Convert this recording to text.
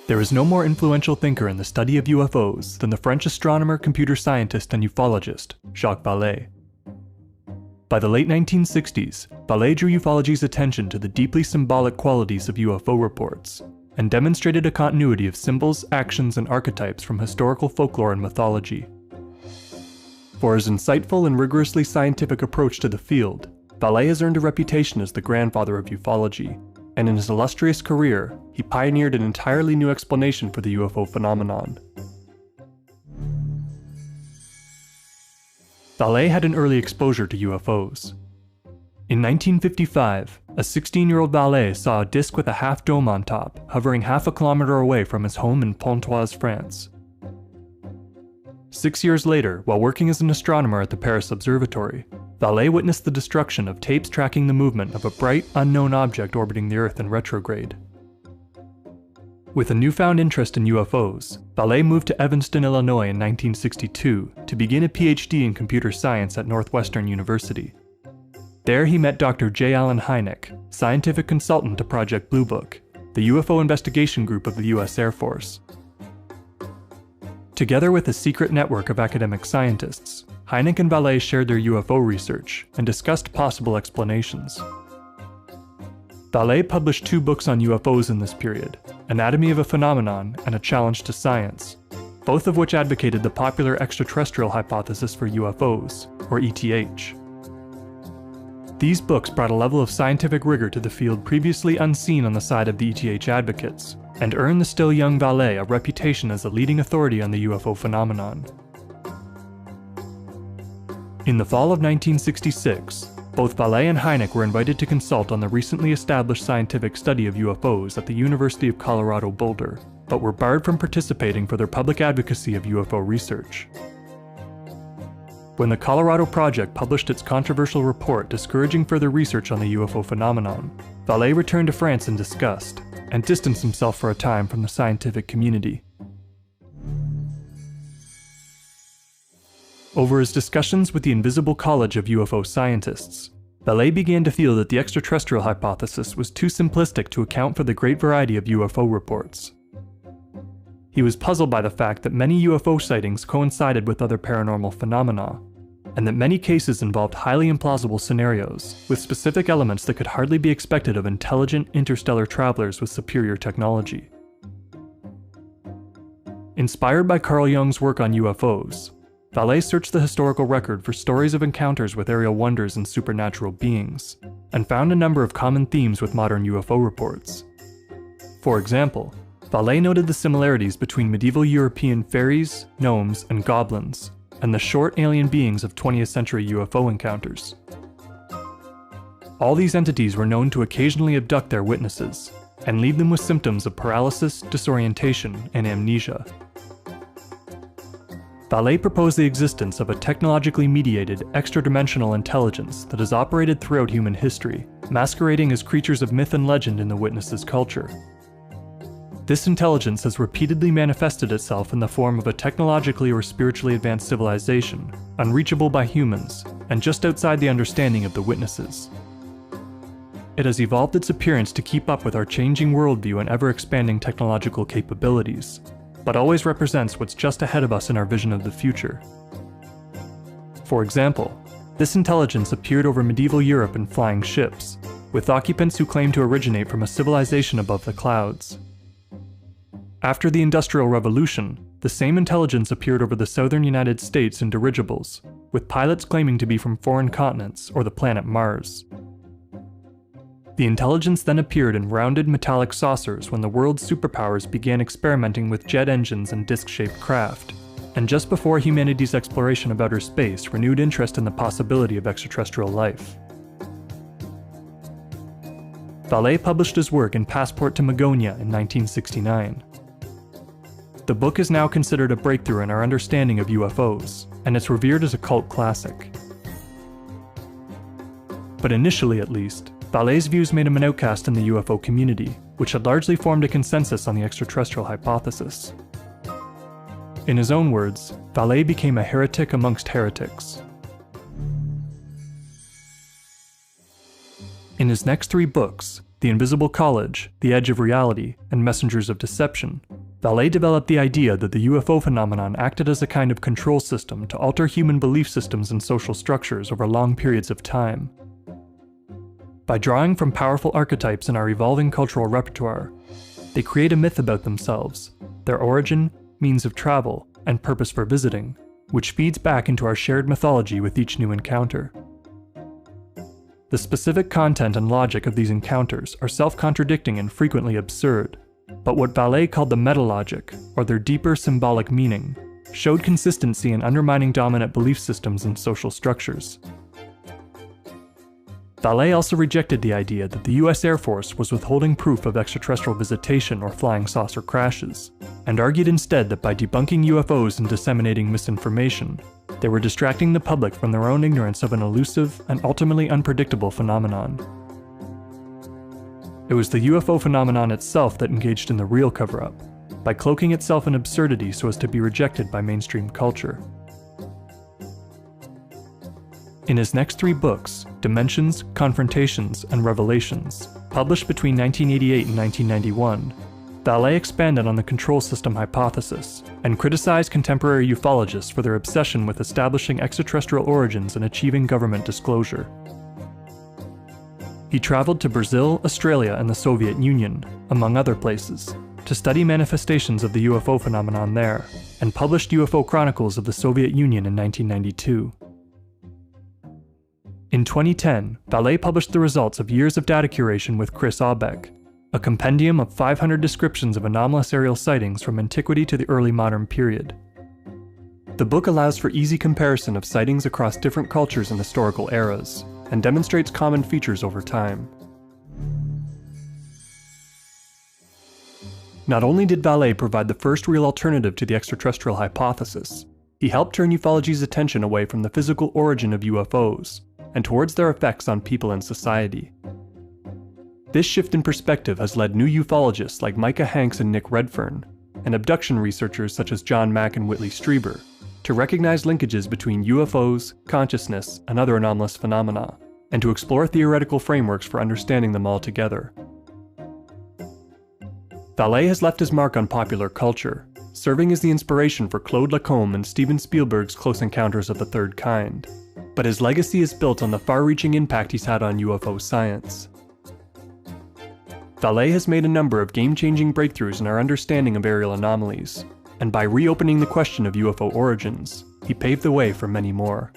There is no more influential thinker in the study of UFOs than the French astronomer, computer scientist, and ufologist, Jacques Vallée. By the late 1960s, Vallée drew ufology's attention to the deeply symbolic qualities of UFO reports, and demonstrated a continuity of symbols, actions, and archetypes from historical folklore and mythology. For his insightful and rigorously scientific approach to the field, Vallée has earned a reputation as the grandfather of ufology, and in his illustrious career, he pioneered an entirely new explanation for the UFO phenomenon. Vallée had an early exposure to UFOs. In 1955, a 16-year-old Vallée saw a disc with a half-dome on top, hovering half a kilometer away from his home in Pontoise, France. 6 years later, while working as an astronomer at the Paris Observatory, Vallée witnessed the destruction of tapes tracking the movement of a bright, unknown object orbiting the Earth in retrograde. With a newfound interest in UFOs, Vallée moved to Evanston, Illinois in 1962 to begin a PhD in computer science at Northwestern University. There he met Dr. J. Allen Hynek, scientific consultant to Project Blue Book, the UFO investigation group of the US Air Force. Together with a secret network of academic scientists, Hynek and Vallée shared their UFO research and discussed possible explanations. Vallée published 2 books on UFOs in this period, Anatomy of a Phenomenon and A Challenge to Science, both of which advocated the popular extraterrestrial hypothesis for UFOs, or ETH. These books brought a level of scientific rigor to the field previously unseen on the side of the ETH advocates, and earned the still young Vallée a reputation as a leading authority on the UFO phenomenon. In the fall of 1966, both Vallée and Hynek were invited to consult on the recently established scientific study of UFOs at the University of Colorado Boulder, but were barred from participating for their public advocacy of UFO research. When the Colorado Project published its controversial report discouraging further research on the UFO phenomenon, Vallée returned to France in disgust, and distanced himself for a time from the scientific community. Over his discussions with the Invisible College of UFO Scientists, Vallée began to feel that the extraterrestrial hypothesis was too simplistic to account for the great variety of UFO reports. He was puzzled by the fact that many UFO sightings coincided with other paranormal phenomena, and that many cases involved highly implausible scenarios, with specific elements that could hardly be expected of intelligent interstellar travelers with superior technology. Inspired by Carl Jung's work on UFOs, Vallée searched the historical record for stories of encounters with aerial wonders and supernatural beings, and found a number of common themes with modern UFO reports. For example, Vallée noted the similarities between medieval European fairies, gnomes, and goblins, and the short alien beings of 20th century UFO encounters. All these entities were known to occasionally abduct their witnesses, and leave them with symptoms of paralysis, disorientation, and amnesia. Vallée proposed the existence of a technologically mediated, extra-dimensional intelligence that has operated throughout human history, masquerading as creatures of myth and legend in the witness's culture. This intelligence has repeatedly manifested itself in the form of a technologically or spiritually advanced civilization, unreachable by humans, and just outside the understanding of the witnesses. It has evolved its appearance to keep up with our changing worldview and ever-expanding technological capabilities, but always represents what's just ahead of us in our vision of the future. For example, this intelligence appeared over medieval Europe in flying ships, with occupants who claimed to originate from a civilization above the clouds. After the Industrial Revolution, the same intelligence appeared over the southern United States in dirigibles, with pilots claiming to be from foreign continents or the planet Mars. The intelligence then appeared in rounded metallic saucers when the world's superpowers began experimenting with jet engines and disc-shaped craft, and just before humanity's exploration of outer space renewed interest in the possibility of extraterrestrial life. Vallée published his work in Passport to Magonia in 1969. The book is now considered a breakthrough in our understanding of UFOs, and it's revered as a cult classic. But initially at least, Vallée's views made him an outcast in the UFO community, which had largely formed a consensus on the extraterrestrial hypothesis. In his own words, Vallée became a heretic amongst heretics. In his next 3 books, The Invisible College, The Edge of Reality, and Messengers of Deception, Vallée developed the idea that the UFO phenomenon acted as a kind of control system to alter human belief systems and social structures over long periods of time. By drawing from powerful archetypes in our evolving cultural repertoire, they create a myth about themselves, their origin, means of travel, and purpose for visiting, which feeds back into our shared mythology with each new encounter. The specific content and logic of these encounters are self-contradicting and frequently absurd, but what Vallée called the meta-logic, or their deeper symbolic meaning, showed consistency in undermining dominant belief systems and social structures. Vallée also rejected the idea that the US Air Force was withholding proof of extraterrestrial visitation or flying saucer crashes, and argued instead that by debunking UFOs and disseminating misinformation, they were distracting the public from their own ignorance of an elusive and ultimately unpredictable phenomenon. It was the UFO phenomenon itself that engaged in the real cover-up, by cloaking itself in absurdity so as to be rejected by mainstream culture. In his next 3 books, Dimensions, Confrontations, and Revelations, published between 1988 and 1991, Vallée expanded on the control system hypothesis, and criticized contemporary ufologists for their obsession with establishing extraterrestrial origins and achieving government disclosure. He traveled to Brazil, Australia, and the Soviet Union, among other places, to study manifestations of the UFO phenomenon there, and published UFO Chronicles of the Soviet Union in 1992. In 2010, Vallée published the results of years of data curation with Chris Aubeck, a compendium of 500 descriptions of anomalous aerial sightings from antiquity to the early modern period. The book allows for easy comparison of sightings across different cultures and historical eras, and demonstrates common features over time. Not only did Vallée provide the first real alternative to the extraterrestrial hypothesis, he helped turn ufology's attention away from the physical origin of UFOs, and towards their effects on people and society. This shift in perspective has led new ufologists like Micah Hanks and Nick Redfern, and abduction researchers such as John Mack and Whitley Strieber, to recognize linkages between UFOs, consciousness, and other anomalous phenomena, and to explore theoretical frameworks for understanding them all together. Vallée has left his mark on popular culture, serving as the inspiration for Claude Lacombe and Steven Spielberg's Close Encounters of the Third Kind. But his legacy is built on the far-reaching impact he's had on UFO science. Vallée has made a number of game-changing breakthroughs in our understanding of aerial anomalies, and by reopening the question of UFO origins, he paved the way for many more.